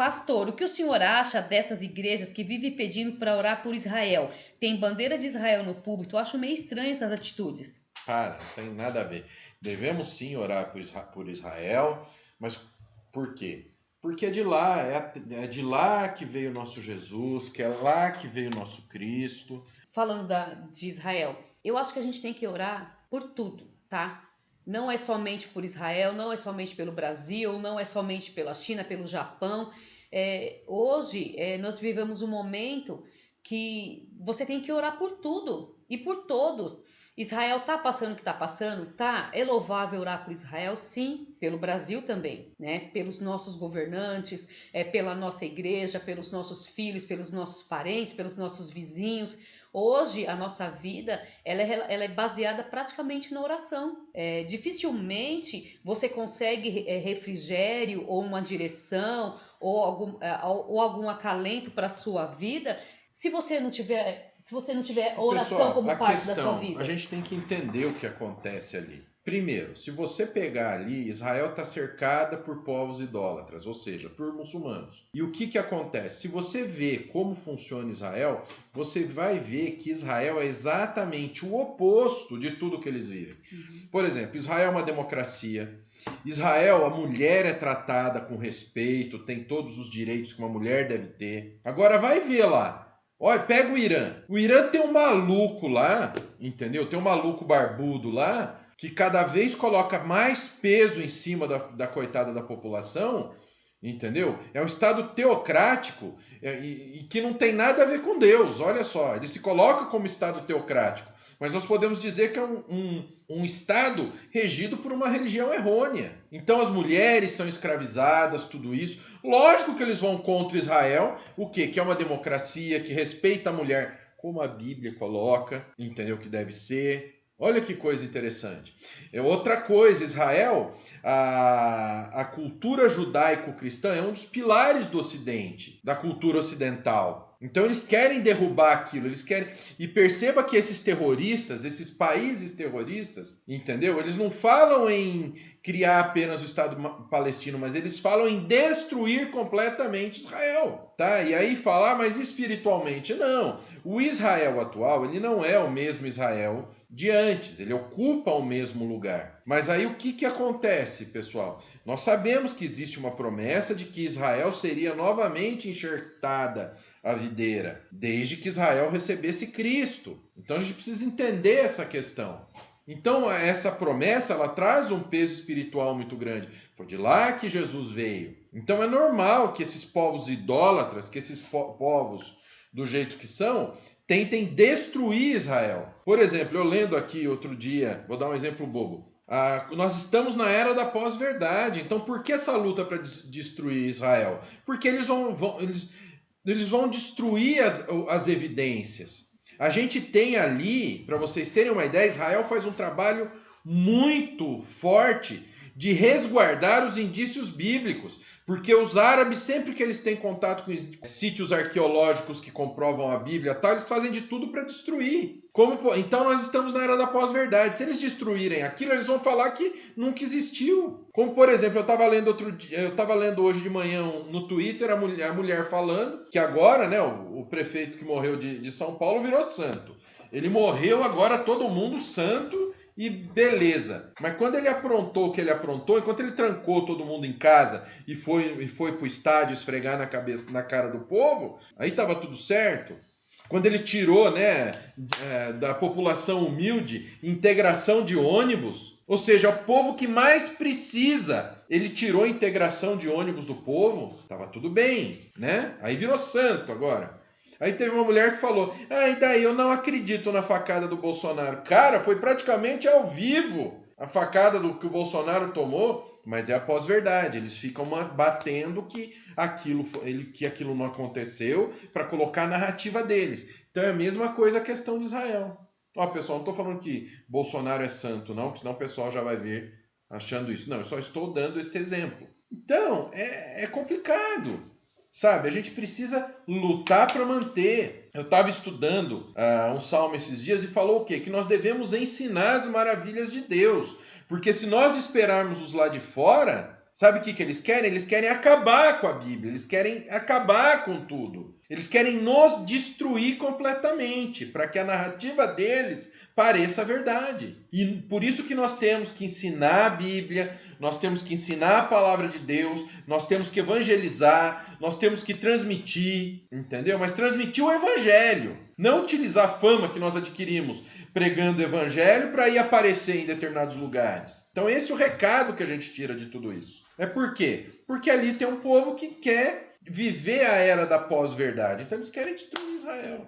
Pastor, o que o senhor acha dessas igrejas que vivem pedindo para orar por Israel? Tem bandeira de Israel no púlpito. Eu acho meio estranho essas atitudes. Para, não tem nada a ver. Devemos sim orar por Israel, mas por quê? Porque é de lá, é de lá que veio o nosso Jesus, que é lá que veio o nosso Cristo. Falando de Israel, eu acho que a gente tem que orar por tudo, tá? Não é somente por Israel, não é somente pelo Brasil, não é somente pela China, pelo Japão. Hoje nós vivemos um momento que você tem que orar por tudo e por todos. Israel tá passando o que tá passando? Tá. É louvável orar por Israel? Sim. Pelo Brasil também, né? Pelos nossos governantes, pela nossa igreja, pelos nossos filhos, pelos nossos parentes, pelos nossos vizinhos. Hoje, a nossa vida ela é baseada praticamente na oração. Dificilmente você consegue refrigério ou uma direção ou algum acalento para a sua vida se você não tiver oração Pessoal, como a parte da sua questão, a vida. gente tem que entender o que acontece ali. Primeiro, se você pegar ali, Israel está cercada por povos idólatras, ou seja, por muçulmanos. E o que acontece? Se você vê como funciona Israel, você vai ver que Israel é exatamente o oposto de tudo que eles vivem. Por exemplo, Israel é uma democracia. Israel, a mulher é tratada com respeito, tem todos os direitos que uma mulher deve ter. Agora vai ver lá. Olha, pega o Irã. O Irã tem um maluco lá, entendeu? Tem um maluco barbudo lá que cada vez coloca mais peso em cima da coitada da população, entendeu? É um Estado teocrático e que não tem nada a ver com Deus. Olha só, ele se coloca como Estado teocrático, mas nós podemos dizer que é um Estado regido por uma religião errônea. Então as mulheres são escravizadas, tudo isso. Lógico que eles vão contra Israel, o quê? Que é uma democracia, que respeita a mulher, como a Bíblia coloca, entendeu? Que deve ser. Olha que coisa interessante. Outra coisa, Israel, a cultura judaico-cristã é um dos pilares do Ocidente, da cultura ocidental. Então eles querem derrubar aquilo, eles querem. E perceba que esses terroristas, esses países terroristas, entendeu? Eles não falam em criar apenas o Estado palestino, mas eles falam em destruir completamente Israel, tá? E aí falar, mas espiritualmente não. O Israel atual, ele não é o mesmo Israel de antes, ele ocupa o mesmo lugar. Mas aí o que acontece, pessoal? Nós sabemos que existe uma promessa de que Israel seria novamente enxertada a videira, desde que Israel recebesse Cristo. Então a gente precisa entender essa questão. Então essa promessa ela traz um peso espiritual muito grande. Foi de lá que Jesus veio. Então é normal que esses povos idólatras, que esses povos do jeito que são, tentem destruir Israel. Por exemplo, eu lendo aqui outro dia, vou dar um exemplo bobo. Nós estamos na era da pós-verdade. Então por que essa luta para destruir Israel? Porque eles vão destruir as evidências. A gente tem ali, para vocês terem uma ideia, Israel faz um trabalho muito forte de resguardar os indícios bíblicos, porque os árabes, sempre que eles têm contato com sítios arqueológicos que comprovam a Bíblia, tal, eles fazem de tudo para destruir. Então nós estamos na era da pós-verdade. Se eles destruírem aquilo, eles vão falar que nunca existiu. Como por exemplo, eu estava lendo hoje de manhã no Twitter a mulher falando que agora, né, o prefeito que morreu de São Paulo virou santo. Ele morreu, agora todo mundo santo e beleza. Mas quando ele aprontou o que ele aprontou, enquanto ele trancou todo mundo em casa e foi pro estádio esfregar na cara do povo, aí tava tudo certo. Quando ele tirou, né, da população humilde integração de ônibus, ou seja, o povo que mais precisa, ele tirou a integração de ônibus do povo, tava tudo bem, né? Aí virou santo agora. Aí teve uma mulher que falou: e daí eu não acredito na facada do Bolsonaro. Cara, foi praticamente ao vivo a facada do que o Bolsonaro tomou, mas é a pós-verdade. Eles ficam batendo que aquilo não aconteceu para colocar a narrativa deles. Então é a mesma coisa a questão de Israel. Ó, pessoal, não estou falando que Bolsonaro é santo, não, porque senão o pessoal já vai ver achando isso. Não, eu só estou dando esse exemplo. Então, é complicado. Sabe, a gente precisa lutar para manter. Eu estava estudando um salmo esses dias e falou o quê? Que nós devemos ensinar as maravilhas de Deus. Porque se nós esperarmos os lá de fora, Sabe o que eles querem? Eles querem acabar com a Bíblia, eles querem acabar com tudo. Eles querem nos destruir completamente, para que a narrativa deles pareça verdade. E por isso que nós temos que ensinar a Bíblia, nós temos que ensinar a palavra de Deus, nós temos que evangelizar, nós temos que transmitir, entendeu? Mas transmitir o evangelho, não utilizar a fama que nós adquirimos pregando o evangelho para ir aparecer em determinados lugares. Então esse é o recado que a gente tira de tudo isso. É por quê? Porque ali tem um povo que quer viver a era da pós-verdade. Então eles querem destruir Israel.